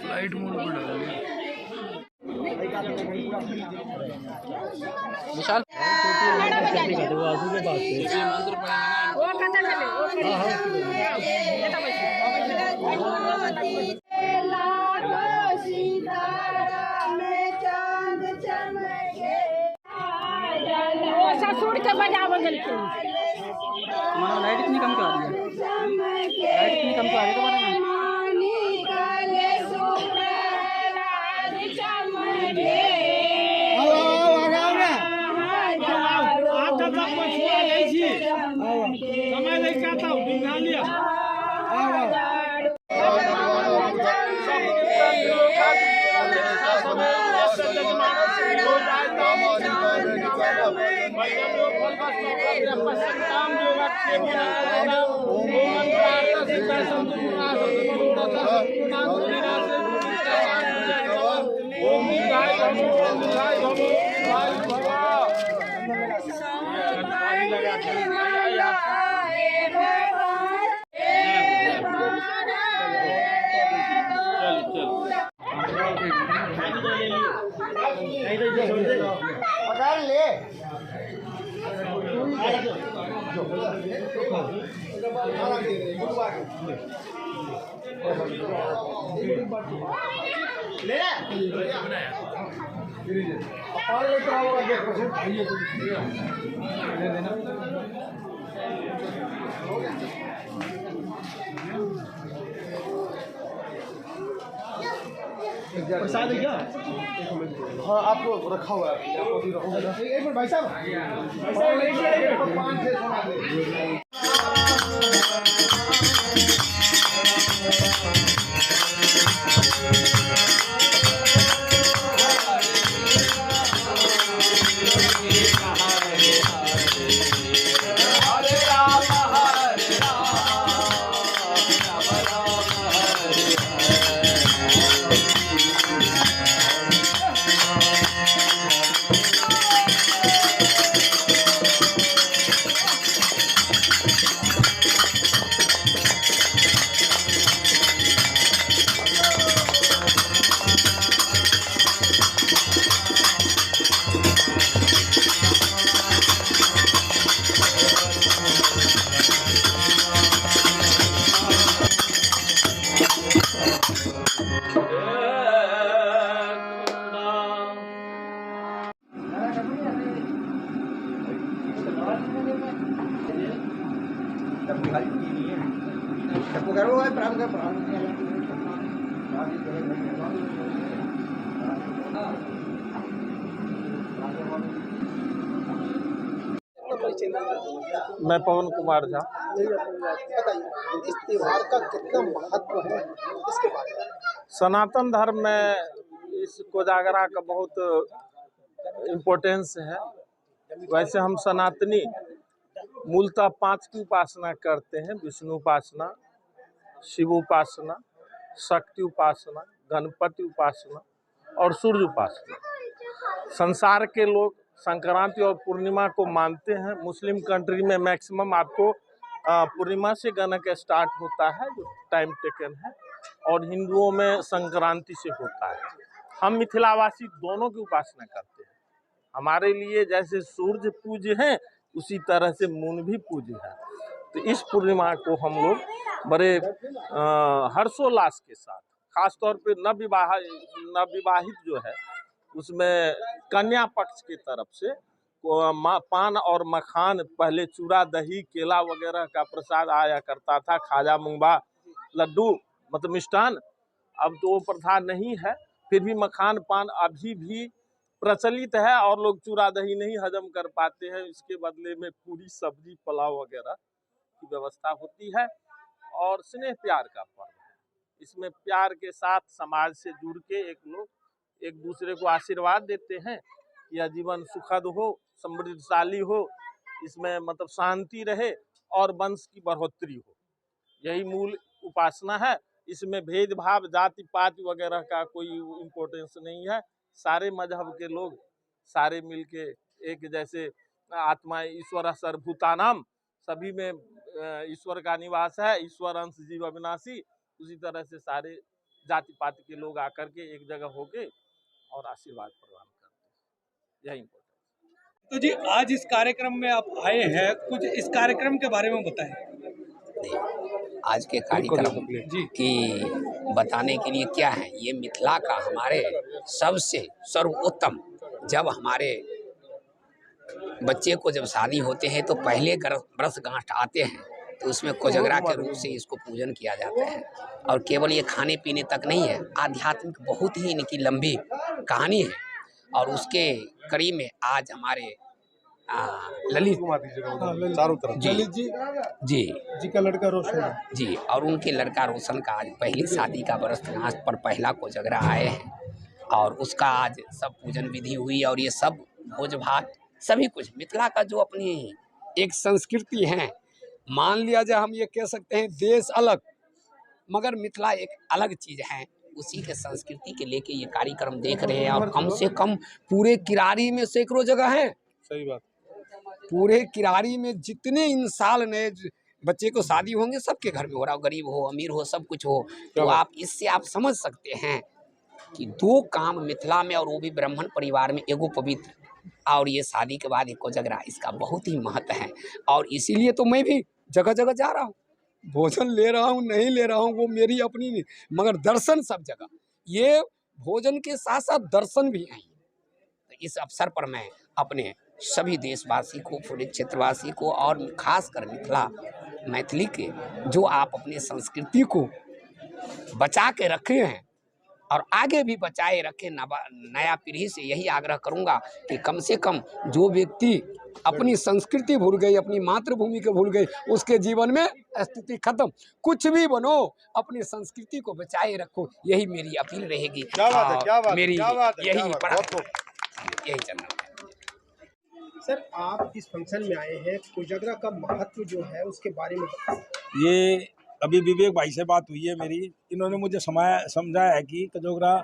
Flight mode पर डाल दिया। विशाल ससुर के बजाव गेलखिन। लाइट इतनी कम क्यों आ रही है? लाइट इतनी कम क्यों आ रही है तुम्हारे में? समय नहीं कहता हूँ बिना लिया प्रसाद है क्या? हाँ आपको रखा हुआ है। एक मिनट भाई साहब, मैं पवन कुमार झा। बताइए इस त्योहार का कितना महत्व है, इसके बारे में। सनातन धर्म में इस कोजागरा का बहुत इम्पोर्टेंस है। वैसे हम सनातनी मूलतः 5 की उपासना करते हैं: विष्णु उपासना, शिव उपासना, शक्ति उपासना, गणपति उपासना और सूर्य उपासना। संसार के लोग संक्रांति और पूर्णिमा को मानते हैं। मुस्लिम कंट्री में मैक्सिमम आपको पूर्णिमा से गणक स्टार्ट होता है, जो टाइम टेकन है, और हिंदुओं में संक्रांति से होता है। हम मिथिलावासी दोनों की उपासना करते हैं। हमारे लिए जैसे सूर्य पूज्य हैं, उसी तरह से मून भी पूज्य है। तो इस पूर्णिमा को हम लोग बड़े हर्षोल्लास के साथ, खासतौर पे नवविवाहित जो है, उसमें कन्या पक्ष की तरफ से पान और मखान, पहले चूड़ा दही केला वगैरह का प्रसाद आया करता था, खाजा मुंगबा लड्डू मतलब मिष्ठान। अब तो वो प्रथा नहीं है, फिर भी मखान पान अभी भी प्रचलित है और लोग चूड़ा दही नहीं हजम कर पाते हैं। इसके बदले में पूरी सब्जी पुलाव वगैरह की व्यवस्था होती है। और स्नेह प्यार का पर्व है। इसमें प्यार के साथ समाज से जुड़ के लोग एक दूसरे को आशीर्वाद देते हैं कि यह जीवन सुखद हो, समृद्धशाली हो, इसमें मतलब शांति रहे और वंश की बढ़ोतरी हो। यही मूल उपासना है। इसमें भेदभाव जाति पाति वगैरह का कोई इम्पोर्टेंस नहीं है। सारे मजहब के लोग सारे मिलके एक जैसे आत्मा ईश्वर सर्वभूतानाम सभी में ईश्वर का निवास है, ईश्वर अंश जीव अविनाशी। उसी तरह से सारे जाति पाति के लोग आकर के एक जगह होके और आशीर्वाद प्रदान करते हैं, यही इम्पोर्टेंट। तो जी आज इस कार्यक्रम में आप आए हैं, कुछ इस कार्यक्रम के बारे में बताएं। आज के कार्यक्रम की बताने के लिए क्या है, ये मिथिला का हमारे सबसे सर्वोत्तम, जब हमारे बच्चे को जब शादी होते हैं तो पहले बरस गांठ आते हैं तो उसमें कोजगरा के रूप से इसको पूजन किया जाता है। और केवल ये खाने पीने तक नहीं है, आध्यात्मिक बहुत ही इनकी लंबी कहानी है। और उसके करीब में आज हमारे ललित चारों तरफ जी जी का लड़का रोशन जी और उनके लड़का रोशन का आज पहली शादी का बरसगांठ पर पहला कोजगरा आए हैं और उसका आज सब पूजन विधि हुई। और ये सब भोज भात सभी कुछ मिथिला का जो अपनी एक संस्कृति है, मान लिया जाए हम ये कह सकते हैं देश अलग मगर मिथिला एक अलग चीज़ है, उसी के संस्कृति के लेके ये कार्यक्रम देख रहे हैं। और कम से कम पूरे किरारी में सैकड़ों जगह है, सही बात, पूरे किरारी में जितने इंसान नए बच्चे को शादी होंगे सबके घर में हो रहा हो, गरीब हो अमीर हो सब कुछ हो। तो आप इससे आप समझ सकते हैं कि दो काम मिथिला में और वो भी ब्राह्मण परिवार में एगो पवित्र और ये शादी के बाद एक कोजगरा, इसका बहुत ही महत्व है। और इसीलिए तो मैं भी जगह जगह जा रहा हूँ, भोजन ले रहा हूँ नहीं ले रहा हूँ वो मेरी अपनी नहीं, मगर दर्शन सब जगह, ये भोजन के साथ साथ दर्शन भी हैं। तो इस अवसर पर मैं अपने सभी देशवासी को, पूरे क्षेत्रवासी को और खास कर मिथिला मैथिली के जो आप अपने संस्कृति को बचा के रखे हैं और आगे भी बचाए रखें, नया पीढ़ी से यही आग्रह करूंगा कि कम से कम जो व्यक्ति अपनी संस्कृति भूल गई, अपनी मातृभूमि को भूल गई, उसके जीवन में स्थिति खत्म। कुछ भी बनो अपनी संस्कृति को बचाए रखो, यही मेरी अपील रहेगी। क्या बात है, क्या बात है, मेरी क्या बात है, यही क्या बात है, यही चलना है। सर आप इस फंक्शन में आए हैं, कोजगरा का महत्व जो है उसके बारे में बताइए। ये अभी विवेक भाई से बात हुई है मेरी, इन्होंने मुझे समझाया है कि कोजगरा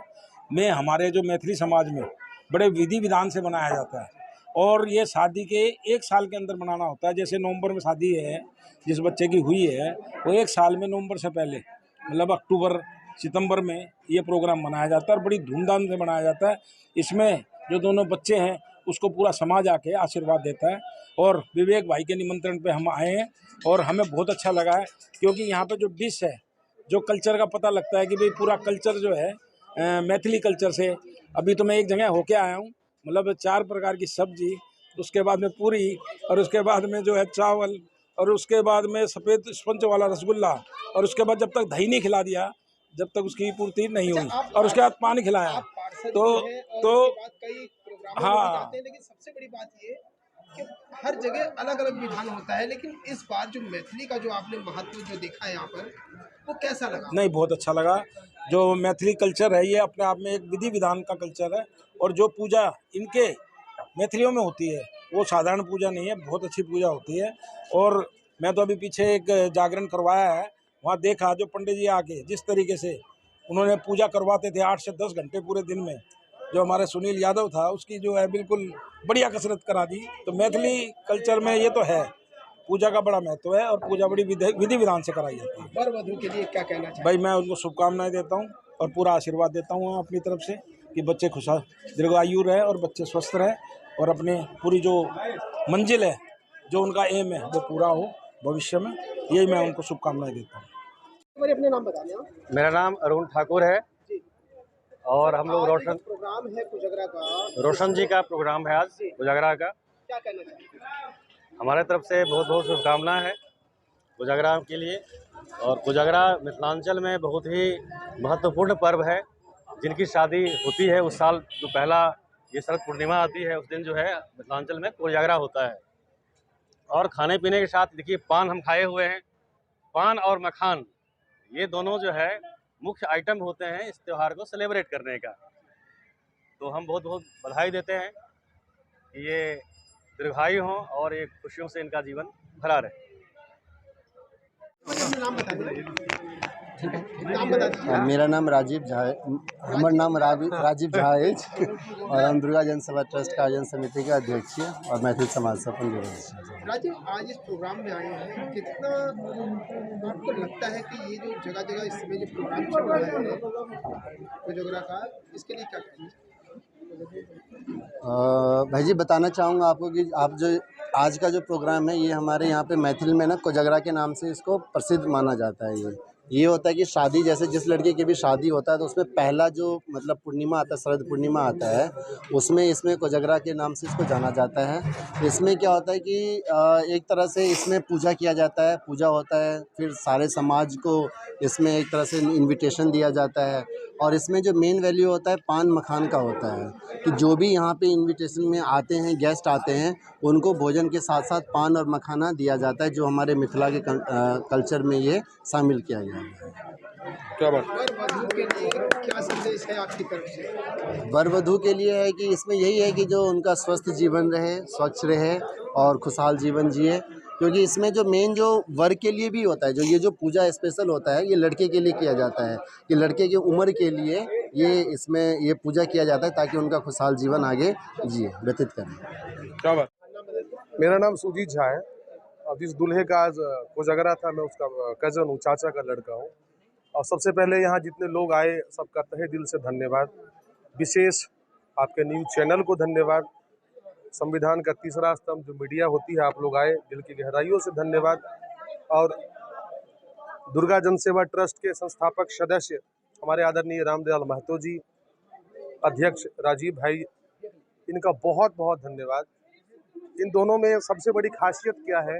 में हमारे जो मैथिली समाज में बड़े विधि विधान से मनाया जाता है और ये शादी के 1 साल के अंदर मनाना होता है। जैसे नवंबर में शादी है जिस बच्चे की हुई है वो 1 साल में नवंबर से पहले मतलब अक्टूबर सितंबर में ये प्रोग्राम मनाया जाता है और बड़ी धूमधाम से मनाया जाता है। इसमें जो दोनों बच्चे हैं उसको पूरा समाज आके आशीर्वाद देता है। और विवेक भाई के निमंत्रण पे हम आए हैं और हमें बहुत अच्छा लगा है क्योंकि यहाँ पे जो डिश है, जो कल्चर का पता लगता है कि भाई पूरा कल्चर जो है मैथिली कल्चर से। अभी तो मैं एक जगह होके आया हूँ, मतलब 4 प्रकार की सब्जी, उसके बाद में पूरी और उसके बाद में जो है चावल और उसके बाद में सफ़ेद स्पंज वाला रसगुल्ला और उसके बाद जब तक दही नहीं खिला दिया जब तक उसकी पूर्ति नहीं हुई और उसके बाद पानी खिलाया तो हाँ। लेकिन सबसे बड़ी बात ये कि हर जगह अलग अलग विधान होता है, लेकिन इस बार जो मैथिली का जो आपने महत्व जो देखा है यहाँ पर वो कैसा लगा? नहीं, बहुत अच्छा लगा। जो मैथिली कल्चर है ये अपने आप में एक विधि विधान का कल्चर है और जो पूजा इनके मैथिलियों में होती है वो साधारण पूजा नहीं है, बहुत अच्छी पूजा होती है। और मैं तो अभी पीछे एक जागरण करवाया है, वहाँ देखा जो पंडित जी आके जिस तरीके से उन्होंने पूजा करवाते थे 8 से 10 घंटे पूरे दिन में, जो हमारे सुनील यादव था उसकी जो है बिल्कुल बढ़िया कसरत करा दी। तो मैथिली कल्चर में ये तो है, पूजा का बड़ा महत्व है और पूजा बड़ी विधि विधान से कराई जाती है। वर वधू के लिए क्या कहना चाहिए? भाई मैं उनको शुभकामनाएं देता हूँ और पूरा आशीर्वाद देता हूँ अपनी तरफ से कि बच्चे खुशहाल दीर्घायु रहे और बच्चे स्वस्थ रहे और अपने पूरी जो मंजिल है, जो उनका एम है वो पूरा हो भविष्य में, यही मैं उनको शुभकामनाएं देता हूँ। अपने नाम बताने आप। मेरा नाम अरुण ठाकुर है और हम लोग रोशन प्रोग्राम है कोजगरा का, रोशन जी का प्रोग्राम है आज कोजगरा का। क्या कहना चाहिए? हमारे तरफ से बहुत बहुत शुभकामनाएं है कोजगरा के लिए। और कोजगरा मिथिलांचल में बहुत ही महत्वपूर्ण पर्व है। जिनकी शादी होती है उस साल जो पहला ये शरद पूर्णिमा आती है उस दिन जो है मिथिलांचल में कोजगरा होता है। और खाने पीने के साथ देखिए पान हम खाए हुए हैं, पान और मखान ये दोनों जो है मुख्य आइटम होते हैं इस त्यौहार को सेलिब्रेट करने का। तो हम बहुत बहुत बधाई देते हैं कि ये दीर्घायु हों और ये खुशियों से इनका जीवन भरा रहे। अपने नाम बताइए। ठीक है। नाम बता दीजिए। मेरा नाम राजीव झा है। हमारा नाम राजीव झा है और हम दुर्गा जनसभा ट्रस्ट का आयोजन समिति का अध्यक्ष है और मैथिल समाज से अपन जुड़े हैं। राजीव, आज इस प्रोग्राम में आए हैं, कितना आपको लगता है कि ये जो जगह जगह इस समय जो प्रोग्राम चल रहा है कोजगरा का, इसके लिए क्या कहेंगे? भाई जी बताना चाहूँगा आपको कि आप जो आज का जो प्रोग्राम है ये हमारे यहाँ पे मैथिल में ना कोजगरा के नाम से इसको प्रसिद्ध माना जाता है। ये होता है कि शादी, जैसे जिस लड़के की भी शादी होता है तो उसमें पहला जो मतलब पूर्णिमा आता है, शरद पूर्णिमा आता है, उसमें इसमें कोजगरा के नाम से इसको जाना जाता है। इसमें क्या होता है कि एक तरह से इसमें पूजा किया जाता है, पूजा होता है, फिर सारे समाज को इसमें एक तरह से इन्विटेशन दिया जाता है। और इसमें जो मेन वैल्यू होता है पान मखान का होता है कि जो भी यहाँ पे इन्विटेशन में आते हैं, गेस्ट आते हैं, उनको भोजन के साथ साथ पान और मखाना दिया जाता है, जो हमारे मिथिला के कल्चर में ये शामिल किया गया है। क्या बात? वधू के लिए क्या संदेश है आपकी तरफ से? वर वधू के लिए है कि इसमें यही है कि जो उनका स्वस्थ जीवन रहे, स्वच्छ रहे और खुशहाल जीवन जिए, क्योंकि इसमें जो मेन जो वर के लिए भी होता है, जो ये जो पूजा स्पेशल होता है ये लड़के के लिए किया जाता है कि लड़के की उम्र के लिए ये इसमें ये पूजा किया जाता है ताकि उनका खुशहाल जीवन आगे जिए, व्यतीत करें। क्या बात? मेरा नाम सुजीत झा है। अब जिस दूल्हे का आज कोजगरा था, मैं उसका कज़न हूँ, चाचा का लड़का हूँ। और सबसे पहले यहाँ जितने लोग आए सबका तहे दिल से धन्यवाद। विशेष आपके न्यूज़ चैनल को धन्यवाद। संविधान का तीसरा स्तंभ जो मीडिया होती है, आप लोग आए, दिल की गहराइयों से धन्यवाद। और दुर्गा जनसेवा ट्रस्ट के संस्थापक सदस्य हमारे आदरणीय रामदयाल महतो जी, अध्यक्ष राजीव भाई, इनका बहुत बहुत धन्यवाद। इन दोनों में सबसे बड़ी खासियत क्या है?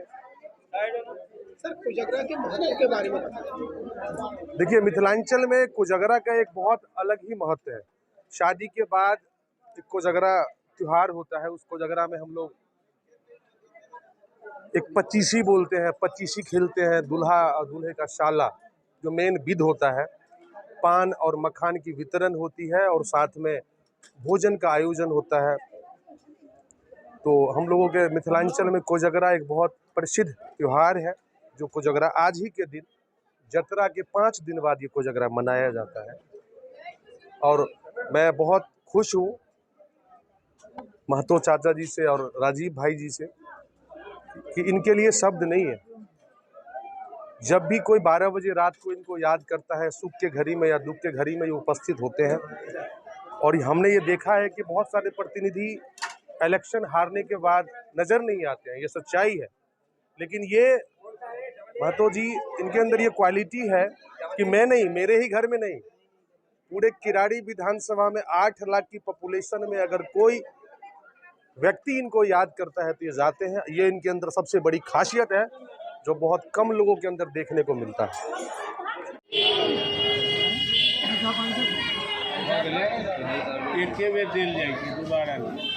सर, कोजगरा के महत्व के बारे में बताइए। देखिए, मिथिलांचल में कोजगरा का एक बहुत अलग ही महत्व है। शादी के बाद एक कोजगरा त्योहार होता है। उस कोजगरा में हम लोग एक पच्चीसी बोलते हैं, पच्चीसी खेलते हैं। दूल्हा और दूल्हे का शाला जो मेन विध होता है, पान और मखान की वितरण होती है और साथ में भोजन का आयोजन होता है। तो हम लोगों के मिथिलांचल में कोजगरा एक बहुत प्रसिद्ध त्योहार है, जो कोजगरा आज ही के दिन जतरा के 5 दिन बाद ये कोजगरा मनाया जाता है। और मैं बहुत खुश हूँ महतो चाचा जी से और राजीव भाई जी से कि इनके लिए शब्द नहीं है। जब भी कोई 12 बजे रात को इनको याद करता है, सुख के घड़ी में या दुख के घड़ी में ये उपस्थित होते हैं। और हमने ये देखा है कि बहुत सारे प्रतिनिधि इलेक्शन हारने के बाद नज़र नहीं आते हैं, ये सच्चाई है। लेकिन ये महतो जी, इनके अंदर ये क्वालिटी है कि मैं नहीं, मेरे ही घर में नहीं, पूरे किराड़ी विधानसभा में 8 लाख की पॉपुलेशन में अगर कोई व्यक्ति इनको याद करता है तो ये जाते हैं। ये इनके अंदर सबसे बड़ी खासियत है जो बहुत कम लोगों के अंदर देखने को मिलता है। एक बेर दिल जाएगी, दोबारा नहीं।